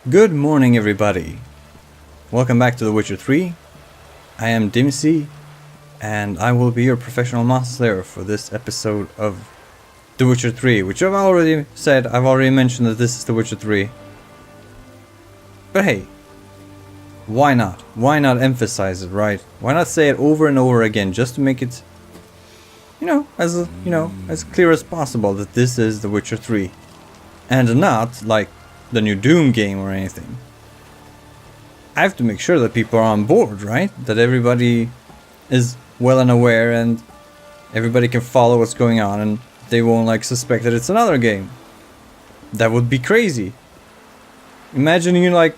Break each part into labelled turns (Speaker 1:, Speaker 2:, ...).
Speaker 1: Good morning, everybody. Welcome back to The Witcher 3. I am Dimsy, and I will be your professional monster slayer for this episode of The Witcher 3, which I've already said. I've already mentioned that this is The Witcher 3. But hey, why not? Why not emphasize it, right? Why not say it over and over again, just to make it, as clear as possible that this is The Witcher 3, and not like the new Doom game or anything. I have to make sure that people are on board, right? That everybody is well and aware and everybody can follow what's going on and they won't suspect that it's another game. That would be crazy. Imagine you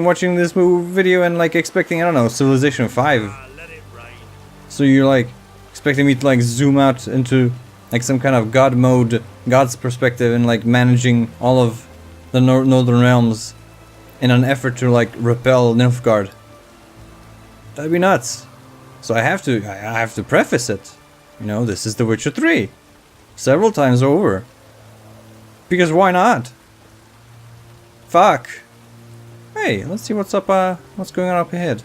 Speaker 1: watching this video and expecting, I don't know, Civilization 5. So you're expecting me to zoom out into some kind of god mode, God's perspective, and managing all of the northern realms in an effort to repel Nilfgaard. That'd be nuts. So I have to preface it. This is The Witcher 3 several times over. Because why not? Fuck. Hey, let's see what's up. What's going on up ahead?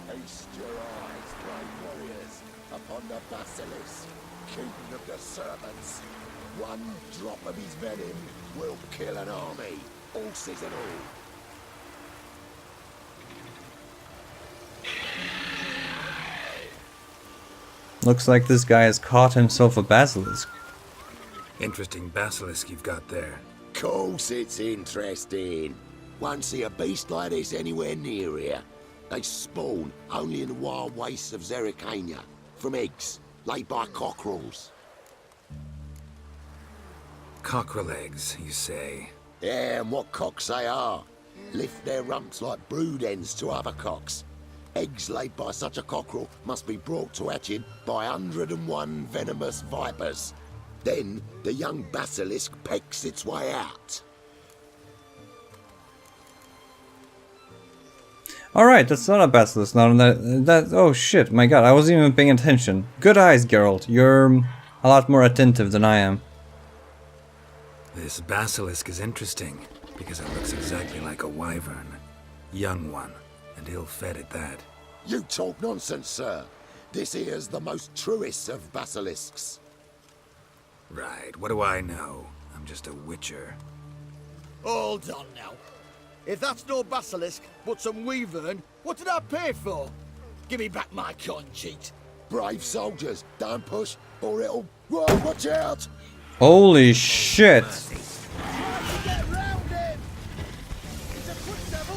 Speaker 2: Haste your eyes, brave warriors, upon the Basilisk, king of the serpents. One drop of his venom will kill an army, horses and all.
Speaker 1: Looks like this guy has caught himself a basilisk.
Speaker 3: Interesting basilisk you've got there.
Speaker 2: Course it's interesting. Won't see a beast like this anywhere near here. They spawn only in the wild wastes of Zerrikania, from eggs laid by cockerels.
Speaker 3: Cockerel eggs, you say?
Speaker 2: Yeah, and what cocks they are. Lift their rumps like brood hens to other cocks. Eggs laid by such a cockerel must be brought to hatching by 101 venomous vipers. Then the young basilisk pecks its way out.
Speaker 1: Alright, that's not a basilisk, not that. Oh shit, my god, I wasn't even paying attention. Good eyes, Geralt. You're a lot more attentive than I am.
Speaker 3: This basilisk is interesting, because it looks exactly like a wyvern. Young one, and ill-fed at that.
Speaker 2: You talk nonsense, sir. This here's the most truest of basilisks.
Speaker 3: Right, what do I know? I'm just a witcher.
Speaker 4: Hold on now. If that's no basilisk, but some wyvern, what did I pay for? Give me back my coin, cheat.
Speaker 2: Brave soldiers, don't push, or it'll... Whoa, watch out!
Speaker 1: Holy shit!
Speaker 4: Get round him! It's a foot devil!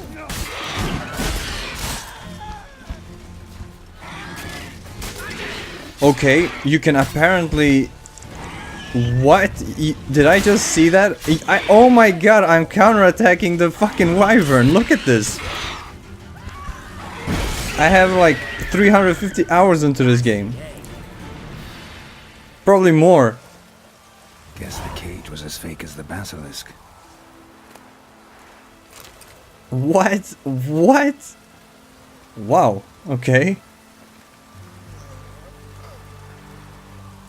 Speaker 1: Okay, you can apparently... What? Did I just see that? Oh my god, I'm counterattacking the fucking wyvern. Look at this. I have 350 hours into this game. Probably more.
Speaker 3: Guess the cage was as fake as the basilisk.
Speaker 1: What? What? Wow, okay.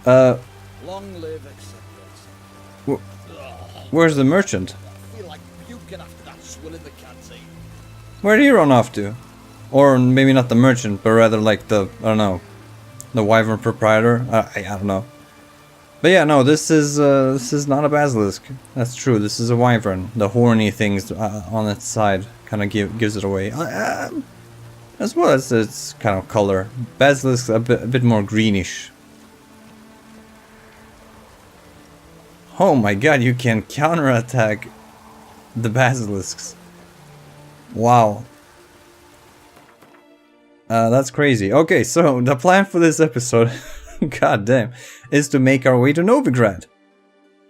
Speaker 4: Long live acceptance.
Speaker 1: Where's the merchant?
Speaker 4: I feel like puking after that swill in the canteen.
Speaker 1: Where'd he run off to? Or maybe not the merchant, but rather the, I don't know, the wyvern proprietor? I don't know. But yeah, no, this is not a basilisk. That's true, this is a wyvern. The horny things on its side kind of gives it away. As well as its kind of color. Basilisk's a bit more greenish. Oh my god, you can counterattack the basilisks. Wow. That's crazy. Okay, so the plan for this episode, god damn, is to make our way to Novigrad.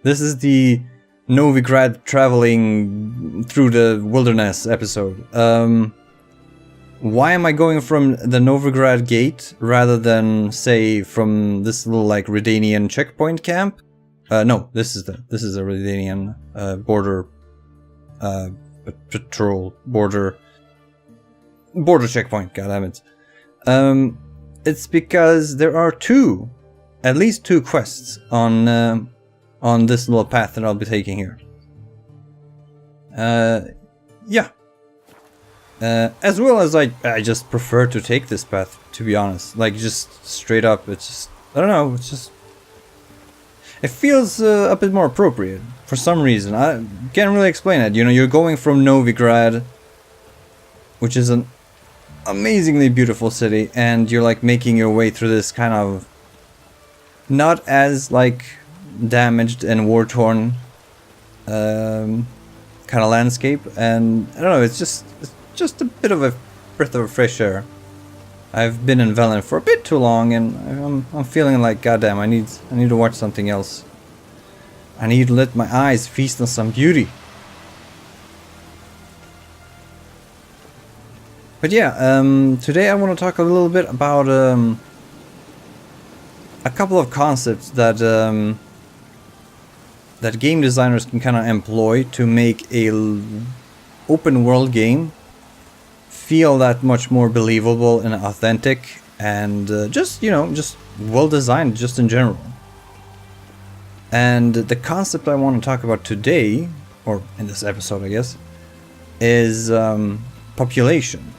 Speaker 1: This is the Novigrad traveling through the wilderness episode. Why am I going from the Novigrad gate rather than, say, from this little Redanian checkpoint camp? No, this is a Redanian border patrol border checkpoint. God damn it! It's because there are at least two quests on this little path that I'll be taking here. Yeah. As well as I just prefer to take this path, to be honest. Like, just straight up, it's just, I don't know, it's just, it feels a bit more appropriate for some reason. I can't really explain it. You know, you're going from Novigrad, which is an amazingly beautiful city, and you're like making your way through this kind of not as like damaged and war-torn kind of landscape, and I don't know, it's just a bit of a breath of fresh air. I've been in Velen for a bit too long, and I'm feeling like, goddamn, I need to watch something else. I need to let my eyes feast on some beauty. But yeah, today I want to talk a little bit about a couple of concepts that that game designers can kind of employ to make a open world game feel that much more believable and authentic, and just, you know, just well designed just in general. And the concept I want to talk about today, or in this episode I guess, is population.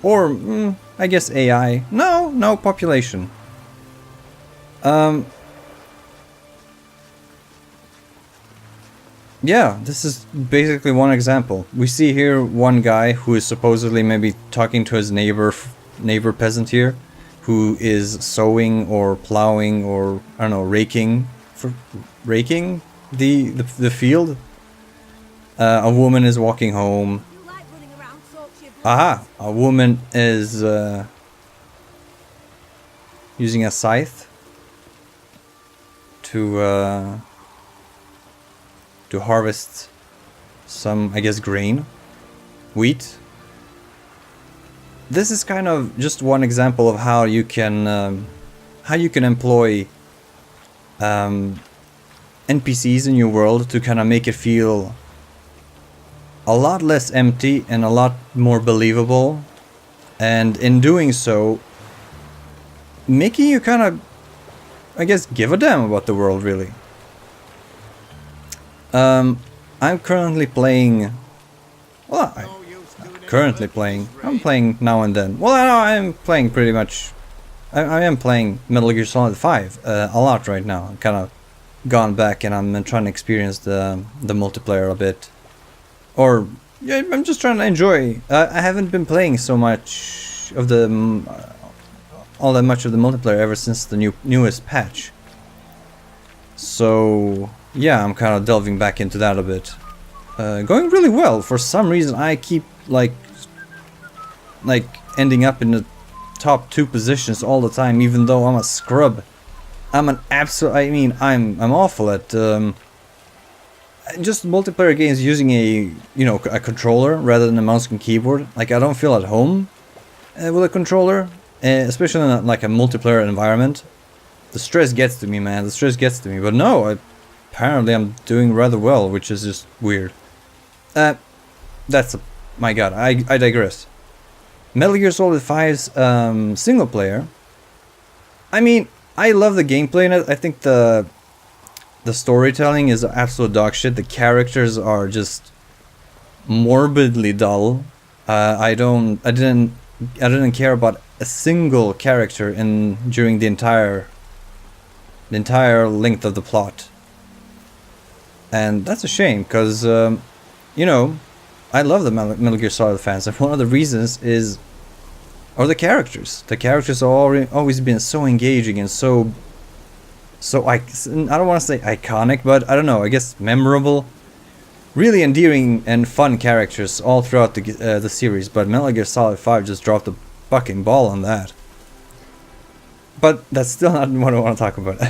Speaker 1: Or I guess AI. No, population. Yeah, this is basically one example. We see here one guy who is supposedly maybe talking to his neighbor peasant here, who is sowing or plowing or, I don't know, raking the field. A woman is walking home. Aha! A woman is using a scythe to harvest some, I guess, grain, wheat. This is kind of just one example of how you can employ NPCs in your world to kind of make it feel a lot less empty and a lot more believable, and in doing so, making you kind of, I guess, give a damn about the world, really. I'm currently playing. Well, I'm playing now and then. Well, I'm playing pretty much. I am playing Metal Gear Solid 5 a lot right now. I'm kind of gone back and I'm trying to experience the multiplayer a bit. Or yeah, I'm just trying to enjoy. I haven't been playing so much of all that much of the multiplayer ever since the newest patch. So yeah, I'm kind of delving back into that a bit. Going really well. For some reason, I keep like ending up in the top 2 positions all the time, even though I'm a scrub. I'm an absolute. I mean, I'm awful at just multiplayer games using a controller rather than a mouse and keyboard. Like, I don't feel at home with a controller, especially in like a multiplayer environment. The stress gets to me, man. The stress gets to me. But no, apparently I'm doing rather well, which is just weird. My god, I digress. Metal Gear Solid 5's single player. I mean, I love the gameplay in it. I think the storytelling is absolute dog shit. The characters are just morbidly dull. I didn't care about a single character during the entire length of the plot. And that's a shame, because I love the Metal Gear Solid fans, and one of the reasons are the characters. The characters have always been so engaging and so I don't want to say iconic, but I don't know, I guess memorable. Really endearing and fun characters all throughout the series, but Metal Gear Solid 5 just dropped a fucking ball on that. But that's still not what I want to talk about.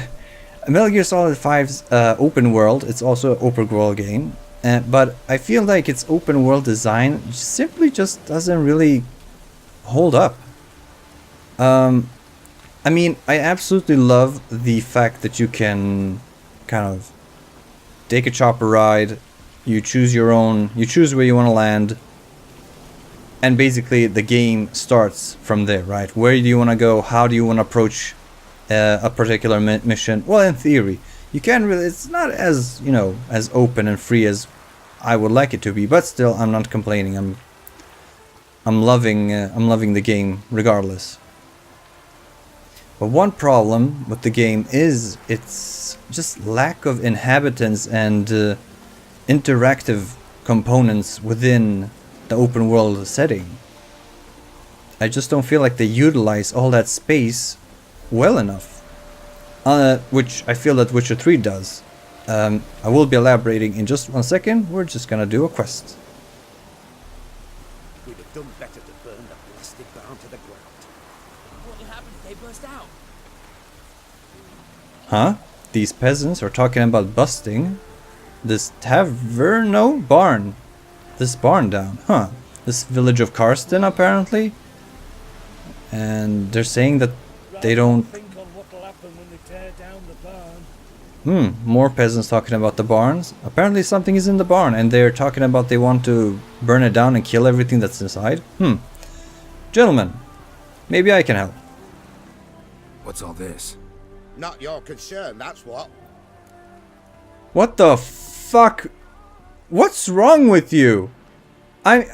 Speaker 1: Metal Gear Solid 5's open world, it's also an open world game, but I feel like its open world design simply just doesn't really hold up. I mean, I absolutely love the fact that you can kind of take a chopper ride, you choose where you want to land, and basically the game starts from there, right? Where do you want to go? How do you want to approach a particular mission? Well, in theory, you can't really, it's not as, as open and free as I would like it to be, but still, I'm not complaining. I'm loving the game regardless. But one problem with the game is its just lack of inhabitants and interactive components within the open world setting. I just don't feel like they utilize all that space well enough, which I feel that Witcher 3 does. I will be elaborating in just 1 second. We're just gonna do a quest.
Speaker 5: We'd have done better to burn the blasted barn to the ground.
Speaker 6: What will happen if they burst out?
Speaker 1: Huh? These peasants are talking about busting this tavern, no, barn. This barn down, huh? This village of Carston, apparently. And they're saying that they don't...
Speaker 7: Think on what'll happen when they tear down the barn.
Speaker 1: More peasants talking about the barns. Apparently something is in the barn and they're talking about they want to burn it down and kill everything that's inside. Gentlemen, maybe I can help.
Speaker 3: What's all this?
Speaker 5: Not your concern, that's what.
Speaker 1: What the fuck? What's wrong with you? I'm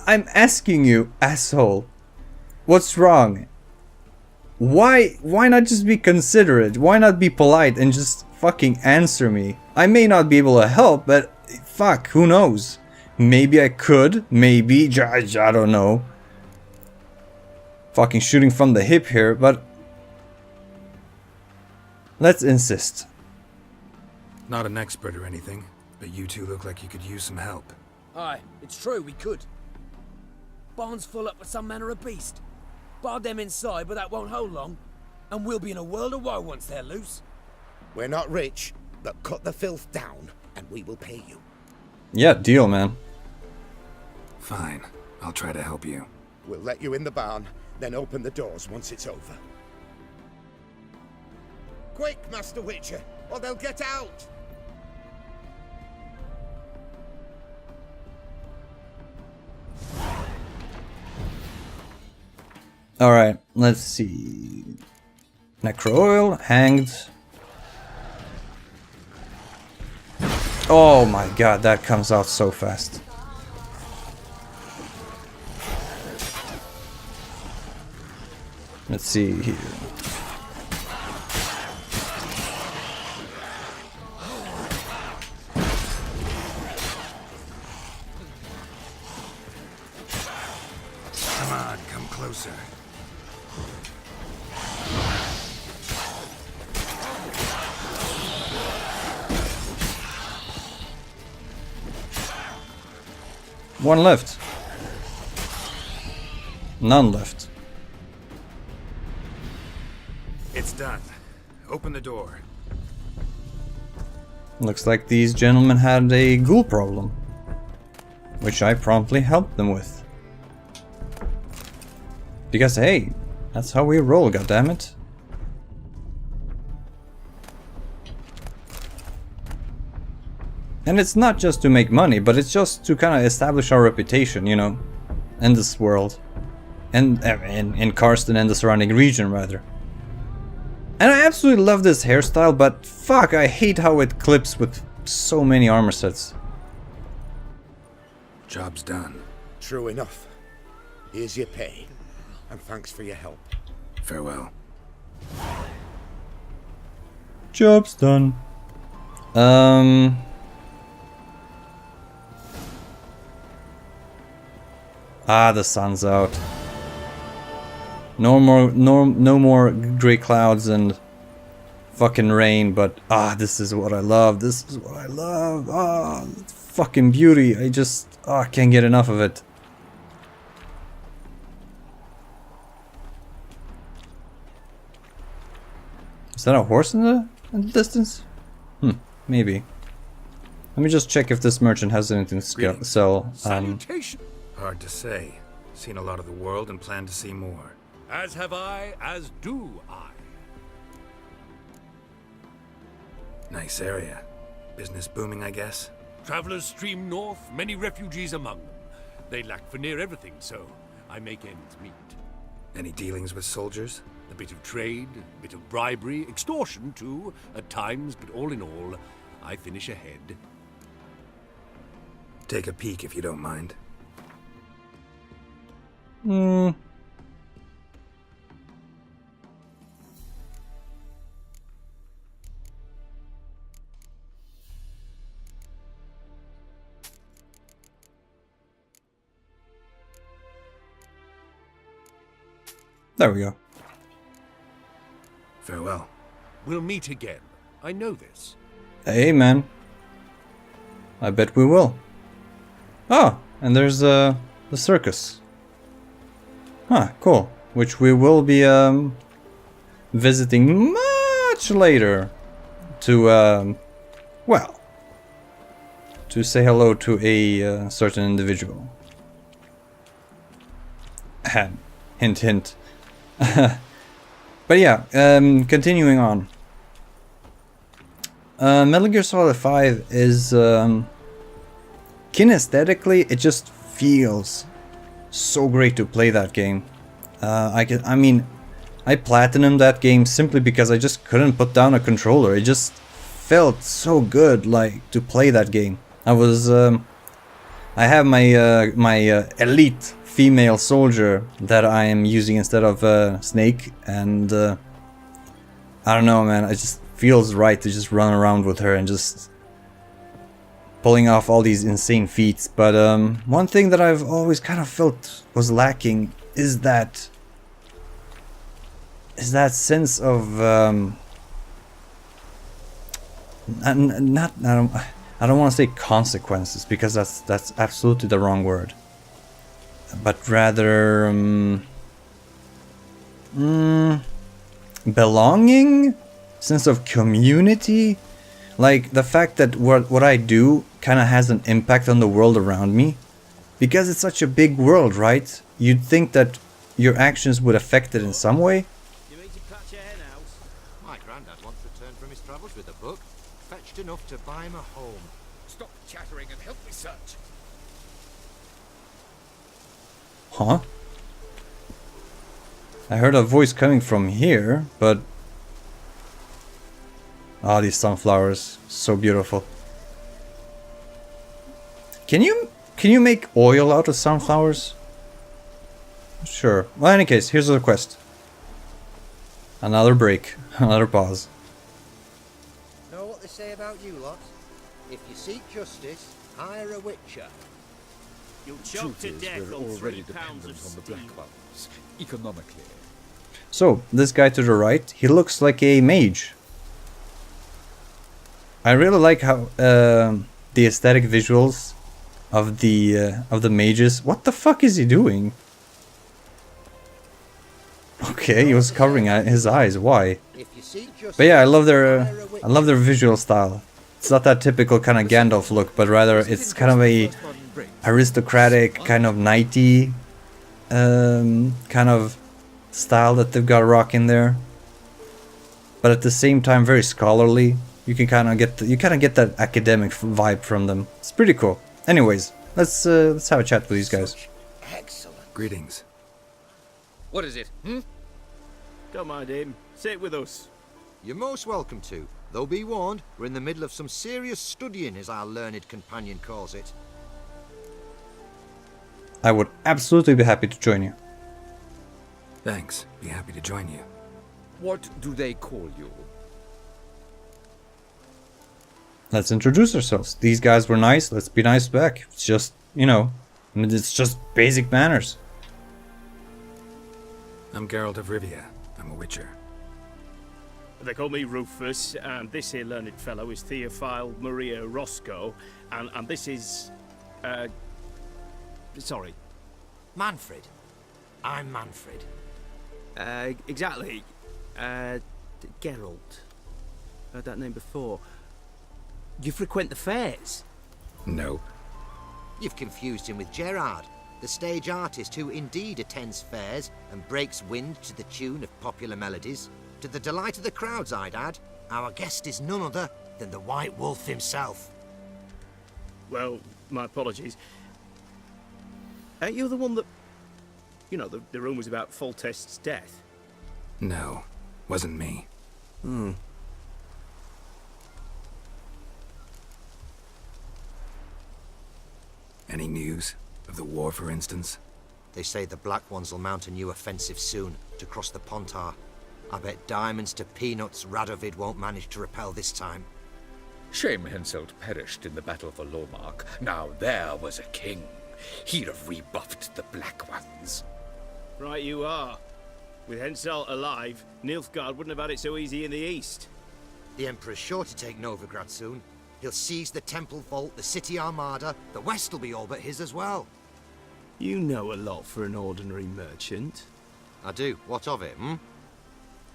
Speaker 1: asking you, asshole. What's wrong? Why not just be considerate? Why not be polite and just fucking answer me? I may not be able to help, but fuck, who knows? Maybe I could, maybe, I don't know. Fucking shooting from the hip here, but let's insist.
Speaker 3: Not an expert or anything, but you two look like you could use some help.
Speaker 6: Aye, it's true, we could. Barn's full up with some manner of beast. Bar them inside, but that won't hold long. And we'll be in a world of woe once they're loose.
Speaker 5: We're not rich, but cut the filth down, and we will pay you.
Speaker 1: Yeah, deal, man.
Speaker 3: Fine, I'll try to help you.
Speaker 5: We'll let you in the barn, then open the doors once it's over. Quick, Master Witcher, or they'll get out!
Speaker 1: Alright, let's see. Necro oil, hanged. Oh my god, that comes out so fast. Let's see here.
Speaker 3: Come on, come closer.
Speaker 1: One left. None left.
Speaker 3: It's done. Open the door.
Speaker 1: Looks like these gentlemen had a ghoul problem, which I promptly helped them with. Because hey, that's how we roll, goddammit. And it's not just to make money, but it's just to kind of establish our reputation, you know, in this world. And in Carston and the surrounding region, rather. And I absolutely love this hairstyle, but fuck, I hate how it clips with so many armor sets.
Speaker 3: Job's done.
Speaker 5: True enough. Here's your pay, and thanks for your help.
Speaker 3: Farewell.
Speaker 1: Job's done. The sun's out. No more gray clouds and fucking rain, but this is what I love. This is what I love. Fucking beauty. I can't get enough of it. Is that a horse in the distance? Maybe. Let me just check if this merchant has anything to sell.
Speaker 8: Salutation.
Speaker 3: Hard to say. Seen a lot of the world and plan to see more.
Speaker 8: As have I, as do I.
Speaker 3: Nice area. Business booming, I guess?
Speaker 8: Travelers stream north, many refugees among them. They lack for near everything, so I make ends meet.
Speaker 3: Any dealings with soldiers?
Speaker 8: A bit of trade, a bit of bribery, extortion too, at times, but all in all, I finish ahead.
Speaker 3: take a peek if you don't mind.
Speaker 1: Hmm. There we go.
Speaker 3: Farewell.
Speaker 8: We'll meet again. I know this.
Speaker 1: Hey, man. I bet we will. Oh, and there's the circus. Huh, cool. Which we will be visiting much later to well, to say hello to a certain individual. Hint, hint. But yeah, continuing on. Metal Gear Solid 5 is kinesthetically, it just feels so great to play that game. I mean, I platinumed that game simply because I just couldn't put down a controller. It just felt so good, like, to play that game. I have my my elite female soldier that I am using instead of Snake, and I don't know, man. It just feels right to just run around with her and just pulling off all these insane feats. But one thing that I've always kind of felt was lacking is that sense of I don't want to say consequences, because that's absolutely the wrong word, but rather belonging, sense of community, like the fact that what I do kind of has an impact on the world around me, because it's such a big world, right? You'd think that your actions would affect it in some way.
Speaker 6: You mean to patch your hen house?
Speaker 9: My granddad once returned from his travels with a book, fetched enough to buy him a home.
Speaker 4: Stop chattering and help me search.
Speaker 1: Huh? I heard a voice coming from here, but ah, these sunflowers, so beautiful. Can you make oil out of sunflowers? Sure. Well, in any case, here's the quest. Another break, another pause.
Speaker 10: Know what they say about you lot? If you seek justice, hire a witcher.
Speaker 7: You'll choke to death on 3 pounds of steam.
Speaker 11: Economically.
Speaker 1: So, this guy to the right, he looks like a mage. I really like how the aesthetic visuals of the mages. What the fuck is he doing? Okay, he was covering his eyes. Why? But yeah, I love their visual style. It's not that typical kind of Gandalf look, but rather it's kind of a aristocratic, kind of knighty kind of style that they've got rocking there. But at the same time, very scholarly. You can kind of get that academic vibe from them. It's pretty cool. Anyways, let's have a chat with these guys.
Speaker 10: Excellent.
Speaker 3: Greetings.
Speaker 9: What is it, hmm?
Speaker 7: Don't mind him. Sit with us.
Speaker 9: You're most welcome to. Though be warned, we're in the middle of some serious studying, as our learned companion calls it.
Speaker 1: I would absolutely be happy to join you.
Speaker 3: Thanks. Be happy to join you.
Speaker 11: What do they call you?
Speaker 1: Let's introduce ourselves. These guys were nice. Let's be nice back. It's just, you know, it's just basic manners.
Speaker 3: I'm Geralt of Rivia. I'm a witcher.
Speaker 7: They call me Rufus, and this here learned fellow is Theophile Maria Roscoe, and this is... sorry.
Speaker 9: Manfred. I'm Manfred.
Speaker 6: Exactly. Geralt. Heard that name before. You frequent the fairs?
Speaker 3: No.
Speaker 9: You've confused him with Gerard, the stage artist who indeed attends fairs and breaks wind to the tune of popular melodies. To the delight of the crowds, I'd add. Our guest is none other than the White Wolf himself.
Speaker 7: Well, my apologies. Ain't you the one that... You know, the rumours about Foltest's death?
Speaker 3: No. Wasn't me. Any news? Of the war, for instance?
Speaker 9: They say the Black Ones will mount a new offensive soon, to cross the Pontar. I bet diamonds to peanuts Radovid won't manage to repel this time.
Speaker 11: Shame Henselt perished in the battle for Lomark. Now there was a king. He'd have rebuffed the Black Ones.
Speaker 7: Right you are. With Henselt alive, Nilfgaard wouldn't have had it so easy in the east.
Speaker 9: The Emperor's sure to take Novigrad soon. He'll seize the Temple Vault, the City Armada. The West will be all but his as well.
Speaker 7: You know a lot for an ordinary merchant.
Speaker 9: I do. What of it, hmm?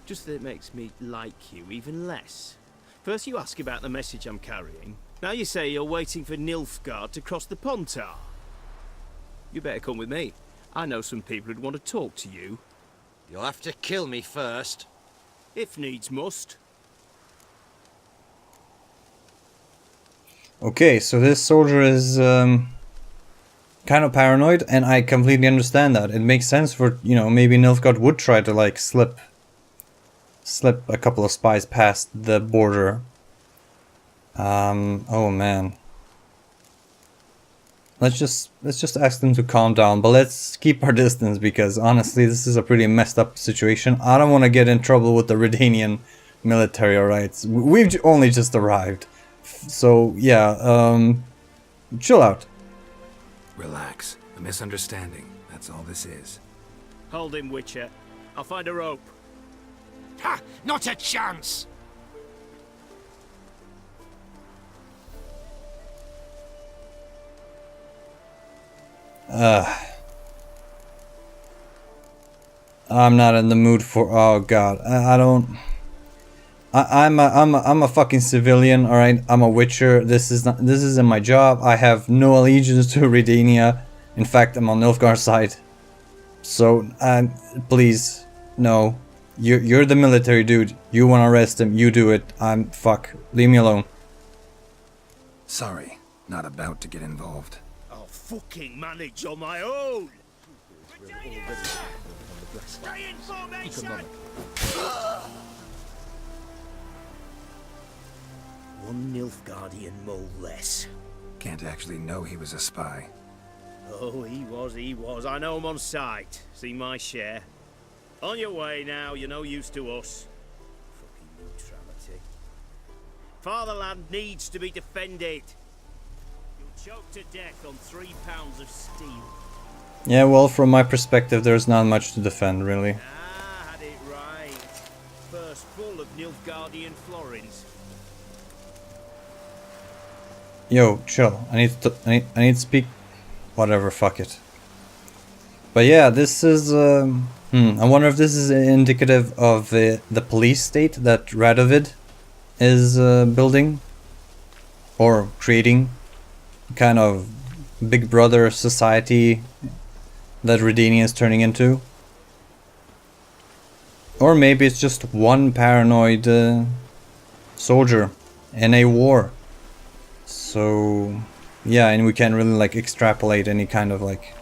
Speaker 7: Just that it makes me like you even less. First you ask about the message I'm carrying. Now you say you're waiting for Nilfgaard to cross the Pontar. You better come with me. I know some people who'd want to talk to you.
Speaker 9: You'll have to kill me first.
Speaker 7: If needs must.
Speaker 1: Okay, so this soldier is kind of paranoid, and I completely understand that. It makes sense for, you know, maybe Nilfgaard would try to like slip a couple of spies past the border. Oh man. Let's just ask them to calm down, but let's keep our distance because honestly this is a pretty messed up situation. I don't want to get in trouble with the Redanian military, alright? We've only just arrived. So yeah, chill out.
Speaker 3: Relax. A misunderstanding. That's all this is.
Speaker 7: Hold him, Witcher. I'll find a rope.
Speaker 9: Ha! Not a chance!
Speaker 1: I'm not in the mood for. Oh god, I don't. I'm a fucking civilian, all right. I'm a Witcher. This isn't my job. I have no allegiance to Redania. In fact, I'm on Nilfgaard's side. So, please, no. You're the military dude. You want to arrest him? You do it. Fuck. Leave me alone.
Speaker 3: Sorry, not about to get involved.
Speaker 7: I'll fucking manage on my own. Stay in formation. One Nilfgaardian mole less.
Speaker 3: Can't actually know he was a spy.
Speaker 7: Oh, he was. I know him on sight. See my share. On your way now, you're no use to us. Fucking neutrality. Fatherland needs to be defended. You'll choke to death on 3 pounds of steel.
Speaker 1: Yeah, well, from my perspective, there's not much to defend, really.
Speaker 7: Ah, had it right. First full of Nilfgaardian florins.
Speaker 1: Yo, chill. I need to speak. Whatever, fuck it. But yeah, this is. I wonder if this is indicative of the police state that Radovid is building or creating, kind of Big Brother society that Redanian is turning into. Or maybe it's just one paranoid soldier in a war. So yeah, and we can't really like extrapolate any kind of like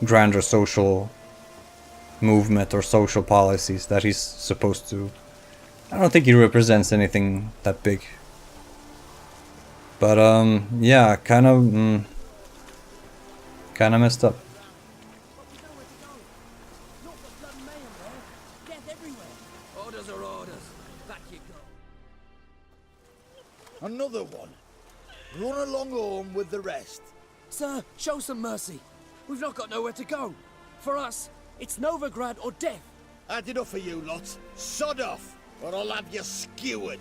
Speaker 1: grander social movement or social policies that he's supposed to. I don't think he represents anything that big. But yeah, kind of messed up.
Speaker 6: Orders are orders. Back you go.
Speaker 4: Another one. Run along home with the rest.
Speaker 6: Sir, show some mercy. We've not got nowhere to go. For us, it's Novigrad or death.
Speaker 4: Had enough of you lot. Sod off, or I'll have you skewered.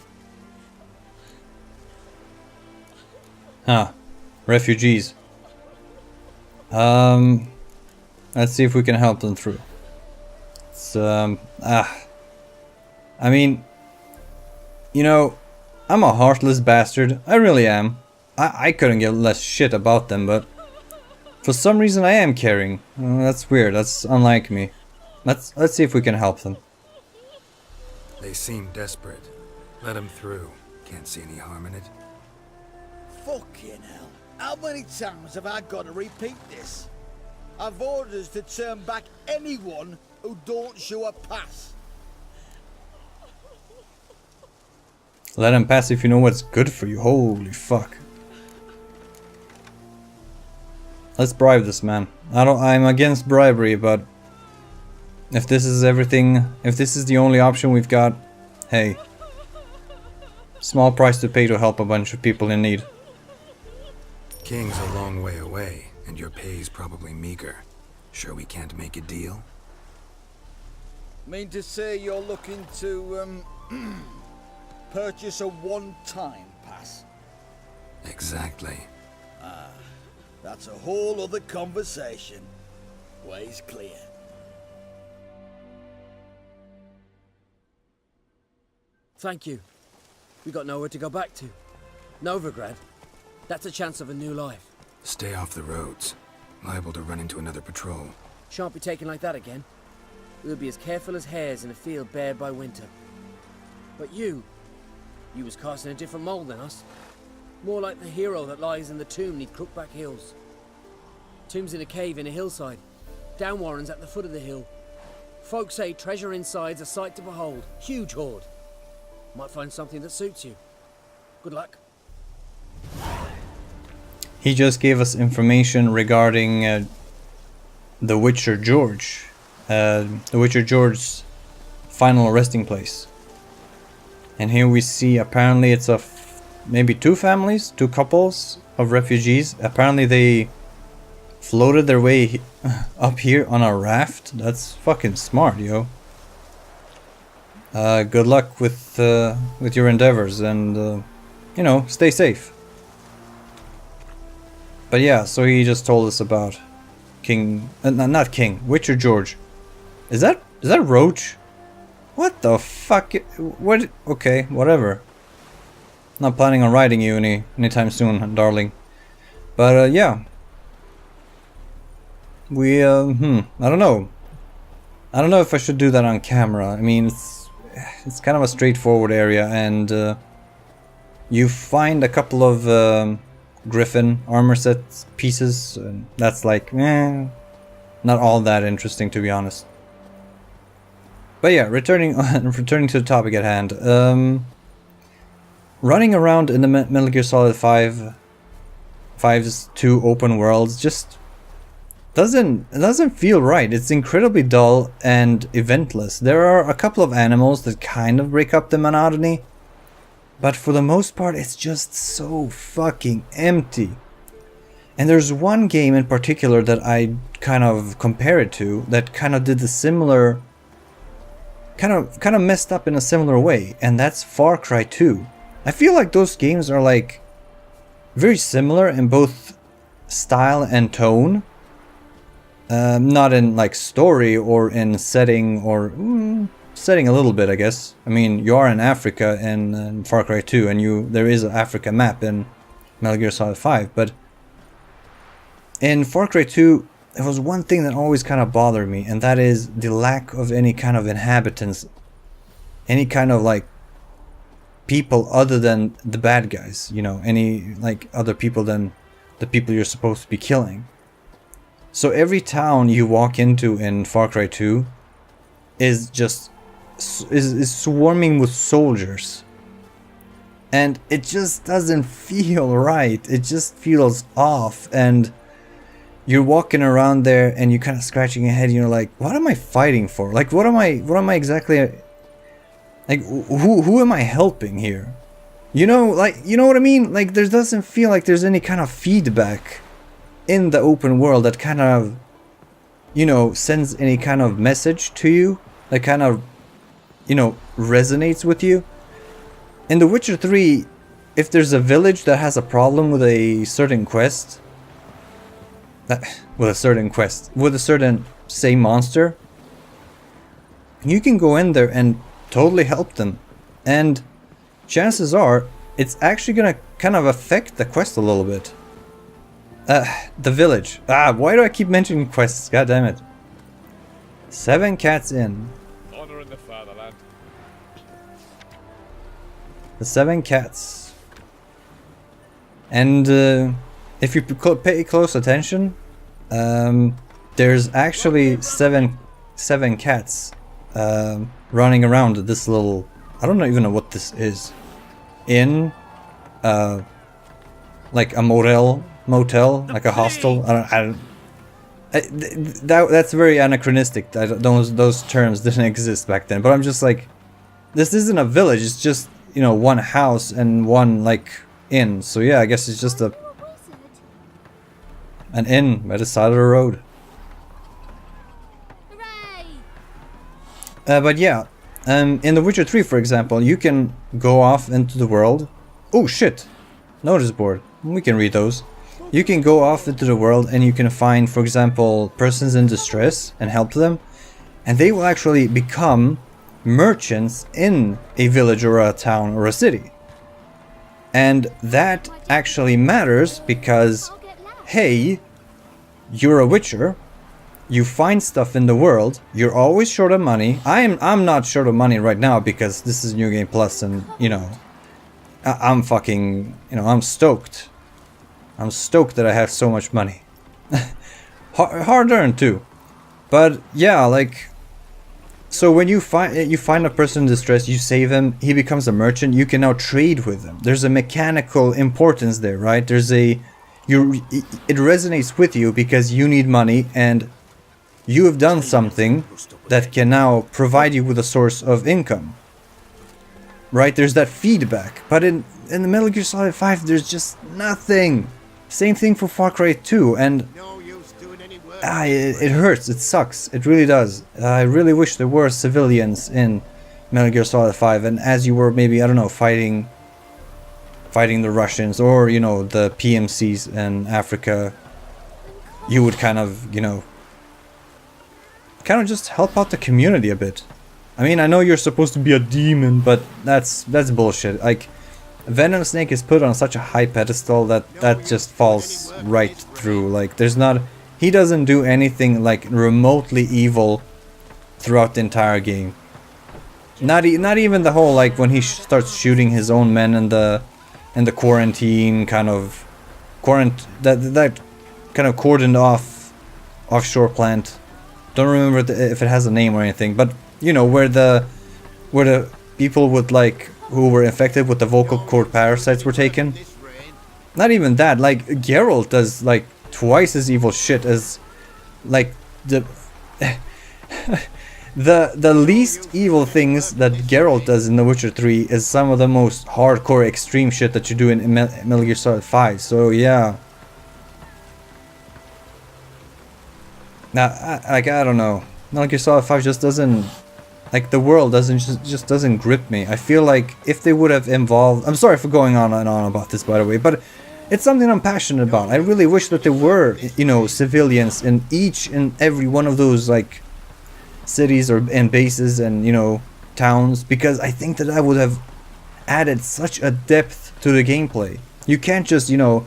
Speaker 1: Huh. Refugees. Let's see if we can help them through. It's, I mean, you know, I'm a heartless bastard. I really am. I couldn't give less shit about them, but for some reason I am caring. That's weird. That's unlike me. Let's see if we can help them.
Speaker 3: They seem desperate. Let them through. Can't see any harm in it.
Speaker 4: Fucking hell. How many times have I got to repeat this? I've orders to turn back anyone who don't show a pass.
Speaker 1: Let them pass if you know what's good for you. Holy fuck. Let's bribe this man. I'm against bribery, but if this is everything, if this is the only option we've got, hey, small price to pay to help a bunch of people in need.
Speaker 3: King's a long way away, and your pay's probably meager. Sure we can't make a deal?
Speaker 4: Mean to say you're looking to, purchase a one-time pass?
Speaker 3: Exactly.
Speaker 4: That's a whole other conversation. Way's clear.
Speaker 6: Thank you. We got nowhere to go back to. Novigrad. That's a chance of a new life.
Speaker 3: Stay off the roads. Liable to run into another patrol.
Speaker 6: Shan't be taken like that again. We'll be as careful as hares in a field bared by winter. But you was cast in a different mold than us. More like the hero that lies in the tomb neath Crookback Hills. Tomb's in a cave in a hillside. Down Warren's at the foot of the hill. Folk say treasure inside's a sight to behold. Huge hoard. Might find something that suits you. Good luck.
Speaker 1: He just gave us information regarding the Witcher George. The Witcher George's final resting place. And here we see apparently it's maybe two couples of refugees. Apparently they floated their way up here on a raft. That's fucking smart, yo. Good luck with your endeavors, and you know, stay safe. But yeah, so he just told us about not King, Witcher George. Is that Roach? What the fuck? What? Okay, whatever. Not planning on riding you anytime soon, darling. But yeah. We I don't know. I don't know if I should do that on camera. I mean, it's kind of a straightforward area, and you find a couple of Griffin armor set pieces, and that's like, not all that interesting, to be honest. But yeah, returning to the topic at hand. Running around in the Metal Gear Solid 5's two open worlds just doesn't feel right. It's incredibly dull and eventless. There are a couple of animals that kind of break up the monotony, but for the most part it's just so fucking empty. And there's one game in particular that I kind of compare it to that kind of did the similar, kind of messed up in a similar way, and that's Far Cry 2. I feel like those games are like very similar in both style and tone. Not in like story or in setting, or setting a little bit, I guess. I mean, you are in Africa in Far Cry 2, and there is an Africa map in Metal Gear Solid 5, but in Far Cry 2 there was one thing that always kind of bothered me, and that is the lack of any kind of inhabitants, any kind of like people other than the bad guys, you know, any like other people than the people you're supposed to be killing. So every town you walk into in Far Cry 2 is just is swarming with soldiers, and it just doesn't feel right. It just feels off, and you're walking around there and you're kind of scratching your head and you're like, what am I fighting for? Like, what am I exactly, like, who am I helping here? You know, like, you know what I mean? Like, there doesn't feel like there's any kind of feedback in the open world that kind of, you know, sends any kind of message to you, that kind of, you know, resonates with you. In The Witcher 3, if there's a village that has a problem with a certain quest, with a certain, say, monster, you can go in there and totally help them, and chances are it's actually gonna kind of affect the quest a little bit. The village. Why do I keep mentioning quests? God damn it. 7 cats in.
Speaker 8: Honor in the fatherland.
Speaker 1: The 7 cats. And if you pay close attention, there's actually seven cats running around this little, I don't even know what this is, in like a motel motel, like a hostel. That's very anachronistic. Those terms didn't exist back then. But I'm just like, this isn't a village. It's just, you know, one house and one like inn. So yeah, I guess it's just an inn by the side of the road. But yeah, in The Witcher 3, for example, you can go off into the world. Oh shit! Notice board. We can read those. You can go off into the world and you can find, for example, persons in distress and help them. And they will actually become merchants in a village or a town or a city. And that actually matters because, hey, you're a witcher. You find stuff in the world. You're always short of money. I'm not short of money right now because this is New Game Plus, and you know, I'm fucking, you know, I'm stoked. I'm stoked that I have so much money. Hard earned too. But yeah, like, so when you find a person in distress, you save him, he becomes a merchant, you can now trade with him. There's a mechanical importance there, right? There's a it resonates with you because you need money and you have done something that can now provide you with a source of income. Right? There's that feedback. But in the Metal Gear Solid 5, there's just nothing. Same thing for Far Cry 2, and it hurts. It sucks. It really does. I really wish there were civilians in Metal Gear Solid 5, and as you were maybe, I don't know, fighting the Russians or, you know, the PMCs in Africa, you would kind of, you know, kind of just help out the community a bit. I mean, I know you're supposed to be a demon, but that's bullshit. Like, Venom Snake is put on such a high pedestal that just falls right through. Like, there's not, he doesn't do anything like remotely evil throughout the entire game. Not even the whole, like, when he starts shooting his own men in the quarantine kind of that kind of cordoned off offshore plant. Don't remember if it has a name or anything, but you know, where the people with, like, who were infected with the vocal cord parasites were taken. Not even that. Like, Geralt does like twice as evil shit as, like, the the least evil things that Geralt does in The Witcher 3 is some of the most hardcore extreme shit that you do in Metal Gear Solid 5. So yeah. Now, I don't know. Metal Gear Solid 5 just doesn't, like, the world just doesn't grip me. I feel like if they would have involved, I'm sorry for going on and on about this, by the way, but it's something I'm passionate about. I really wish that there were, you know, civilians in each and every one of those, like, cities and bases and, you know, towns, because I think that would have added such a depth to the gameplay. You can't just, you know,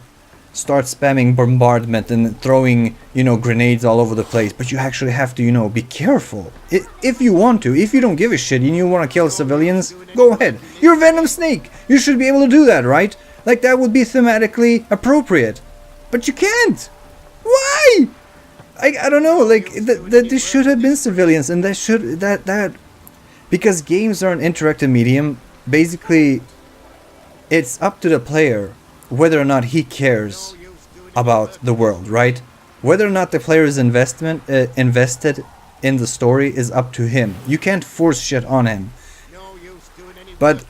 Speaker 1: start spamming bombardment and throwing, you know, grenades all over the place, but you actually have to, you know, be careful. If you want to. If you don't give a shit and you want to kill civilians, go ahead. You're Venom Snake. You should be able to do that, right? Like, that would be thematically appropriate. But you can't. Why? I don't know. Like, there should have been civilians, and that because games are an interactive medium. Basically, it's up to the player whether or not he cares about the world, right? Whether or not the player is invested in the story is up to him. You can't force shit on him. But,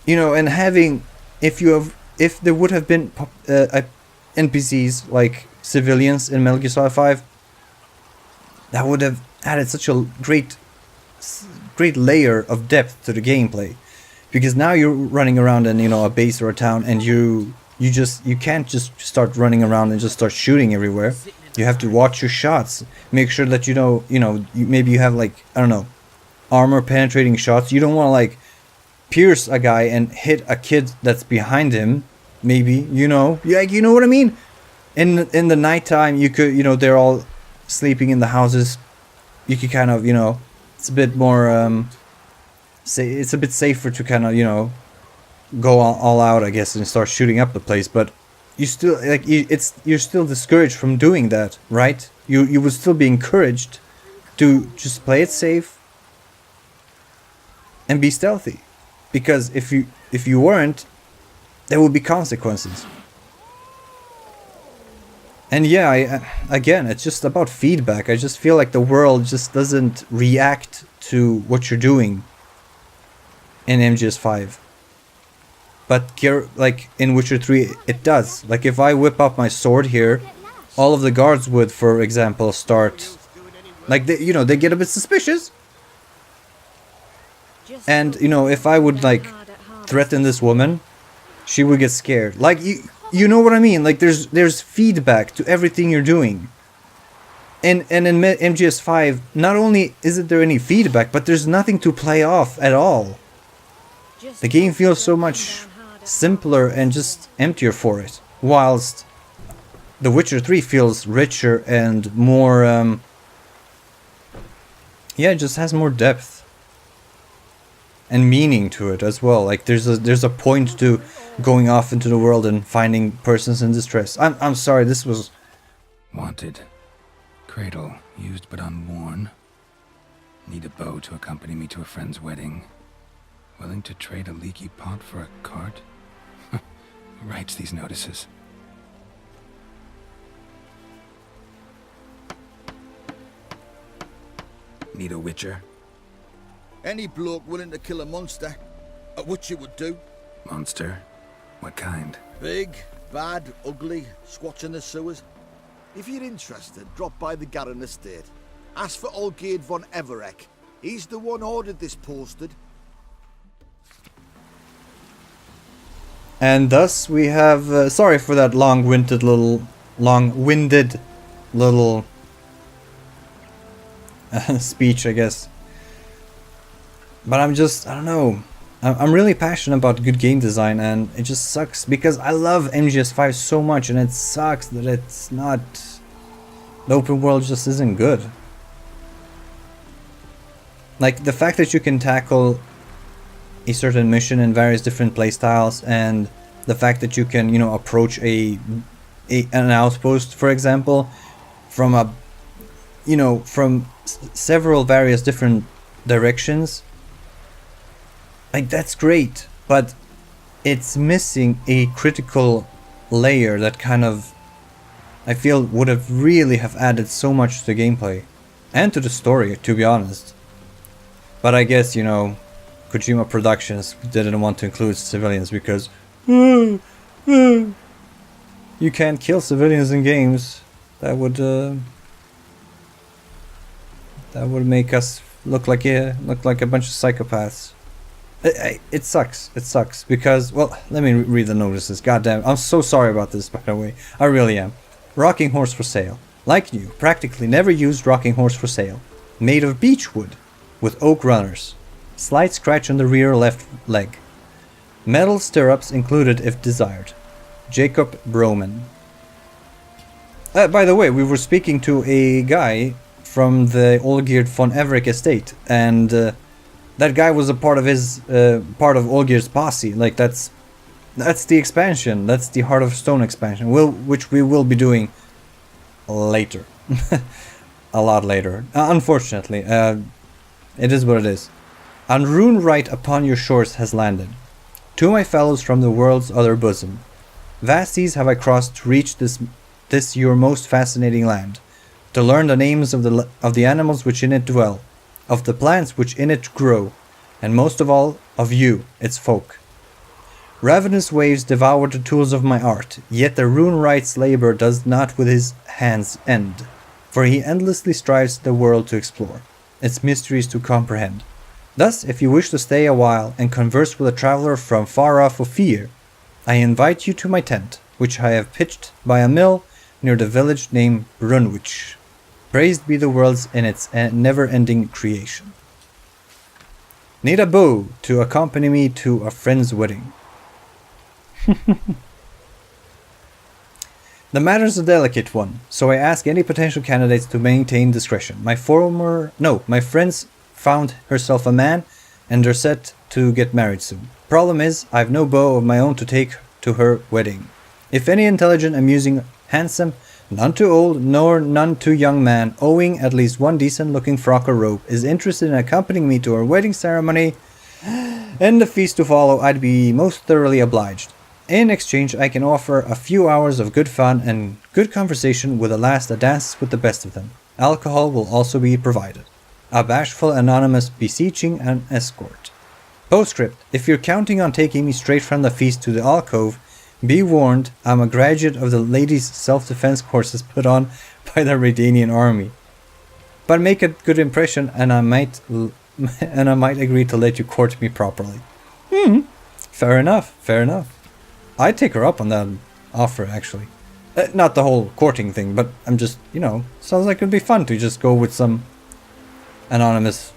Speaker 1: you know, and having, if there would have been NPCs like civilians in Metal Gear Solid 5, that would have added such a great layer of depth to the gameplay. Because now you're running around in, you know, a base or a town, and you can't just start running around and just start shooting everywhere. You have to watch your shots. Make sure that maybe you have, like, I don't know, armor penetrating shots. You don't want to, like, pierce a guy and hit a kid that's behind him. Maybe, you know, like, you know what I mean. In the nighttime, you could, you know, they're all sleeping in the houses. You could kind of, you know, it's a bit more it's a bit safer to kind of, you know, go all out, I guess, and start shooting up the place. But you still, like, you're still discouraged from doing that, right? You would still be encouraged to just play it safe and be stealthy, because if you weren't, there would be consequences. And yeah, again, it's just about feedback. I just feel like the world just doesn't react to what you're doing in MGS5. But like in Witcher 3, it does. Like if I whip up my sword here, all of the guards would, for example, start... Like, they get a bit suspicious. And, if I would, like, threaten this woman, she would get scared. Like, you know what I mean? Like, there's feedback to everything you're doing. And in MGS5, not only isn't there any feedback, but there's nothing to play off at all. The game feels so much simpler and just emptier for it. Whilst The Witcher 3 feels richer and more... yeah, it just has more depth. And meaning to it as well. Like there's a point to going off into the world and finding persons in distress. I'm sorry, this was...
Speaker 3: Wanted. Cradle, used but unworn. Need a bow to accompany me to a friend's wedding. Willing to trade a leaky pot for a cart? Who writes these notices? Need a witcher?
Speaker 4: Any bloke willing to kill a monster, a witcher would do.
Speaker 3: Monster? What kind?
Speaker 4: Big, bad, ugly, squats in the sewers. If you're interested, drop by the Garren estate. Ask for Olgierd von Everek. He's the one ordered this posted.
Speaker 1: And thus we have... sorry for that long-winded little speech, I guess. But I don't know. I'm really passionate about good game design, and it just sucks because I love MGS5 so much, and it sucks that it's not... The open world just isn't good. Like, the fact that you can tackle a certain mission in various different playstyles, and the fact that you can, approach an outpost, for example, from from several various different directions. Like, that's great, but it's missing a critical layer that kind of, I feel, would have really have added so much to the gameplay and to the story, to be honest. But I guess, Kojima Productions didn't want to include civilians because you can't kill civilians in games. That would make us look like a bunch of psychopaths. It sucks. It sucks because, well, let me read the notices. Goddamn, I'm so sorry about this, by the way. I really am. Rocking horse for sale. Like new, practically never used rocking horse for sale. Made of beech wood, with oak runners. Slight scratch on the rear left leg. Metal stirrups included if desired. Jacob Broman. By the way, we were speaking to a guy from the Olgierd von Everek estate, and that guy was a part of Olgierd's posse. Like, that's the expansion. That's the Heart of Stone expansion, which we will be doing later. A lot later. Unfortunately. It is what it is. And rune right upon your shores has landed. To my fellows from the world's other bosom. Vast seas have I crossed to reach this your most fascinating land. To learn the names of the animals which in it dwell. Of the plants which in it grow. And most of all, of you, its folk. Ravenous waves devour the tools of my art, yet the rune wright's labor does not with his hands end. For he endlessly strives the world to explore, its mysteries to comprehend. Thus, if you wish to stay a while and converse with a traveler from far off Ophir, I invite you to my tent, which I have pitched by a mill near the village named Brunwich. Praised be the worlds in its never-ending creation. Need a bow to accompany me to a friend's wedding. The matter's a delicate one, so I ask any potential candidates to maintain discretion. My friends found herself a man, and they're set to get married soon. Problem is, I've no bow of my own to take to her wedding. If any intelligent, amusing, handsome, none too old, nor none too young man, owing at least one decent-looking frock or robe, is interested in accompanying me to her wedding ceremony and the feast to follow, I'd be most thoroughly obliged. In exchange, I can offer a few hours of good fun and good conversation with a lass that dances with the best of them. Alcohol will also be provided. A bashful anonymous beseeching an escort. Postscript: if you're counting on taking me straight from the feast to the alcove, be warned, I'm a graduate of the ladies' self-defense courses put on by the Redanian army. But make a good impression and I might agree to let you court me properly. Fair enough, fair enough. I'd take her up on that offer, actually. Not the whole courting thing, but I'm just, sounds like it'd be fun to just go with some anonymous,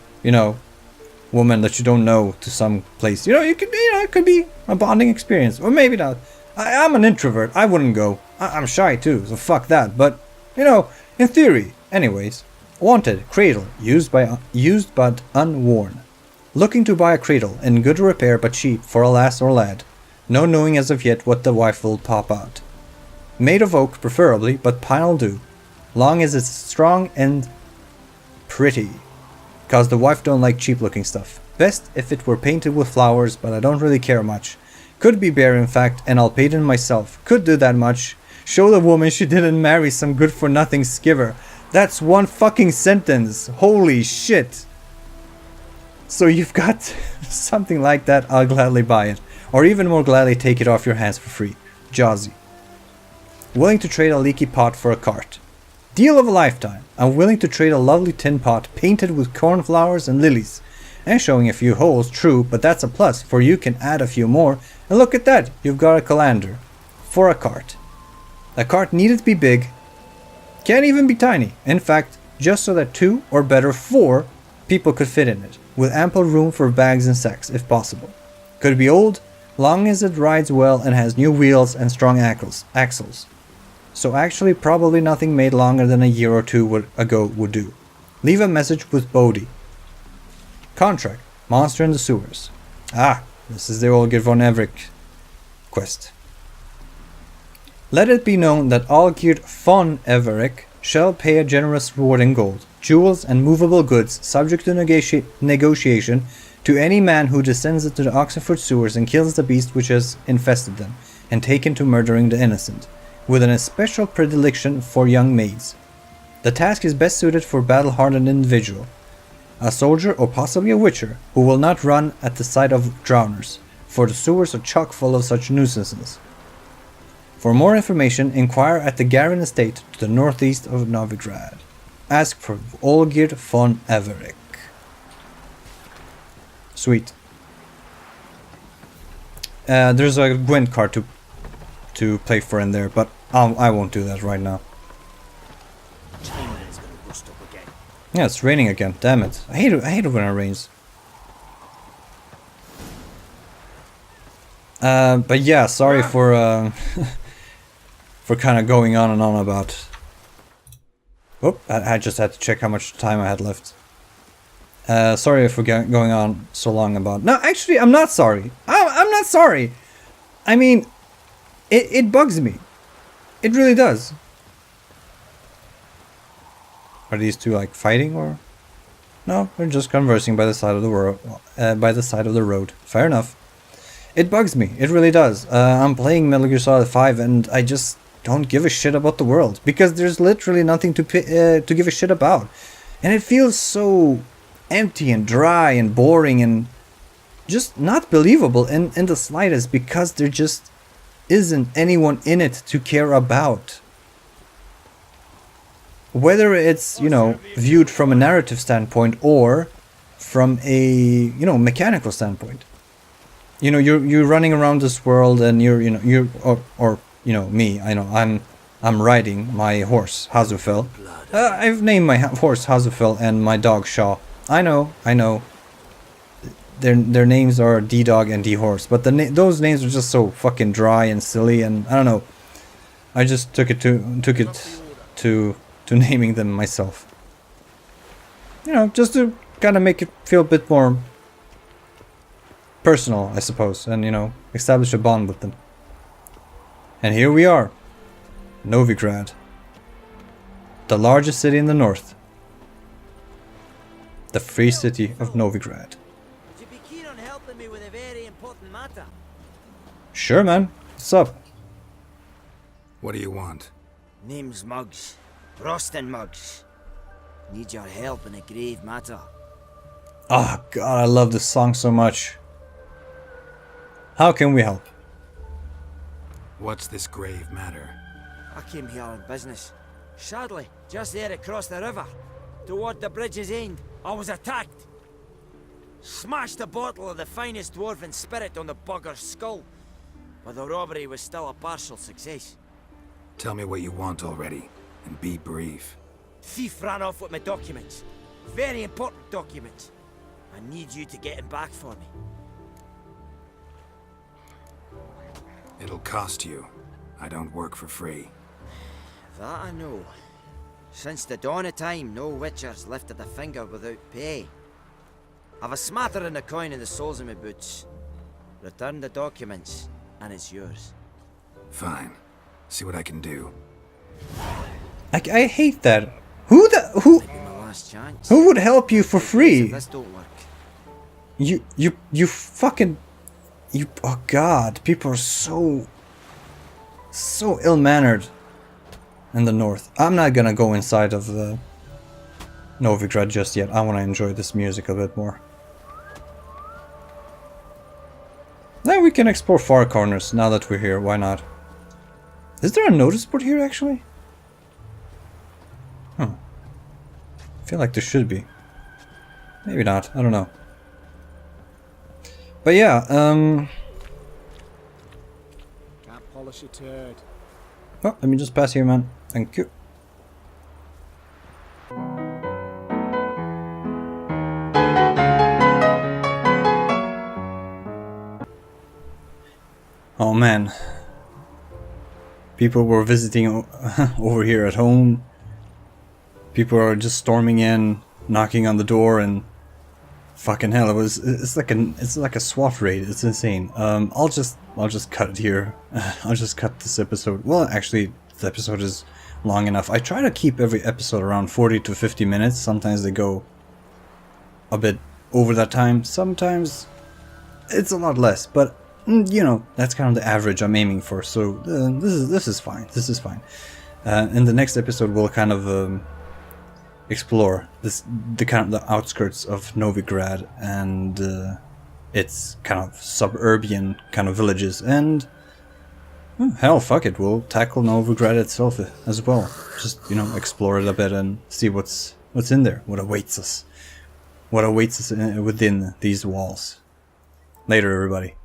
Speaker 1: woman that you don't know to some place. It could be a bonding experience, or maybe not. I'm an introvert. I wouldn't go. I'm shy too, so fuck that. But in theory, anyways. Wanted cradle used but unworn. Looking to buy a cradle in good repair but cheap for a lass or lad. No knowing as of yet what the wife will pop out. Made of oak preferably, but pine'll do. Long as it's strong and pretty. Cause the wife don't like cheap looking stuff. Best if it were painted with flowers, but I don't really care much. Could be bare in fact, and I'll paint it myself. Could do that much. Show the woman she didn't marry some good for nothing skiver. That's one fucking sentence. Holy shit. So you've got something like that, I'll gladly buy it. Or even more gladly take it off your hands for free. Jazzy. Willing to trade a leaky pot for a cart. Deal of a lifetime. I'm willing to trade a lovely tin pot painted with cornflowers and lilies. And showing a few holes, true, but that's a plus, for you can add a few more. And look at that, you've got a colander. For a cart. The cart needed be big. Can't even be tiny. In fact, just so that 2 or better 4 people could fit in it. With ample room for bags and sacks, if possible. Could be old, long as it rides well and has new wheels and strong axles. So actually probably nothing made longer than a year or 2 ago would do. Leave a message with Bodhi. Contract. Monster in the sewers. Ah, this is the Olgir von Everick quest. Let it be known that Olgir von Everick shall pay a generous reward in gold, jewels and movable goods subject to negotiation to any man who descends into the Oxenfurt sewers and kills the beast which has infested them, and taken to murdering the innocent, with an especial predilection for young maids. The task is best suited for battle-hardened individual, a soldier or possibly a witcher, who will not run at the sight of drowners, for the sewers are chock full of such nuisances. For more information, inquire at the Garen estate to the northeast of Novigrad. Ask for Olgir von Everick. Sweet. There's a Gwent card to play for in there, but I won't do that right now. Yeah, it's raining again. Damn it! I hate it when it rains. But yeah, sorry for for kind of going on and on about. Oop! I just had to check how much time I had left. Sorry for going on so long about. No, actually, I'm not sorry. I'm not sorry. I mean, it bugs me. It really does. Are these two like fighting or? No, they're just conversing by the side of the road. Fair enough. It bugs me. It really does. I'm playing Metal Gear Solid 5 and I just don't give a shit about the world because there's literally nothing to give a shit about, and it feels so empty and dry and boring and just not believable in the slightest because there just isn't anyone in it to care about. Whether it's, viewed from a narrative standpoint or from a, mechanical standpoint. You're running around this world and you're me, I know, I'm riding my horse, Hazufel. I've named my horse Hazufel and my dog Shaw. I know. Their names are D-Dog and D-Horse, but those names are just so fucking dry and silly, and I don't know. I just took it to naming them myself. Just to kind of make it feel a bit more personal, I suppose, and establish a bond with them. And here we are, Novigrad, the largest city in the north, the free city of Novigrad.
Speaker 10: Would you be keen on helping me with a very important matter?
Speaker 1: Sure, man. What's up?
Speaker 3: What do you want?
Speaker 12: Name's Muggs. Rostin Muggs. Need your help in a grave matter.
Speaker 1: Oh god, I love this song so much. How can we help?
Speaker 3: What's this grave matter?
Speaker 12: I came here on business. Sadly, just there across the river, toward the bridge's end, I was attacked. Smashed a bottle of the finest dwarven spirit on the bugger's skull, but the robbery was still a partial success.
Speaker 3: Tell me what you want already, and be brief.
Speaker 12: Thief ran off with my documents. Very important documents. I need you to get him back for me.
Speaker 3: It'll cost you. I don't work for free.
Speaker 12: That I know. Since the dawn of time, no witcher's lifted a finger without pay. I've a smattering of coin in the soles of my boots. Return the documents, and it's yours.
Speaker 3: Fine. See what I can do.
Speaker 1: I hate that. Who would help you for free?
Speaker 12: This don't work.
Speaker 1: You fucking oh god, people are so ill-mannered in the north. I'm not gonna go inside of the Novigrad just yet. I want to enjoy this music a bit more. Now we can explore far corners now that we're here. Why not? Is there a notice board here actually? Huh. I feel like there should be. Maybe not. I don't know. But yeah,
Speaker 13: Can't polish a turd.
Speaker 1: oh, let me just pass here, man. Thank you. Oh man. People were visiting over here at home. People are just storming in, knocking on the door, and fucking hell, it's like a SWAT raid. It's insane. I'll just cut it here. I'll just cut this episode. Well, actually, the episode is long enough. I try to keep every episode around 40 to 50 minutes. Sometimes they go a bit over that time. Sometimes it's a lot less, but you know, that's kind of the average I'm aiming for. So this is fine. This is fine. In the next episode, we'll kind of explore the outskirts of Novigrad and its kind of suburban kind of villages, and hell, fuck it, we'll tackle Novigrad itself as well. Just, you know, explore it a bit and see what's in there, what awaits us within these walls. Later, everybody.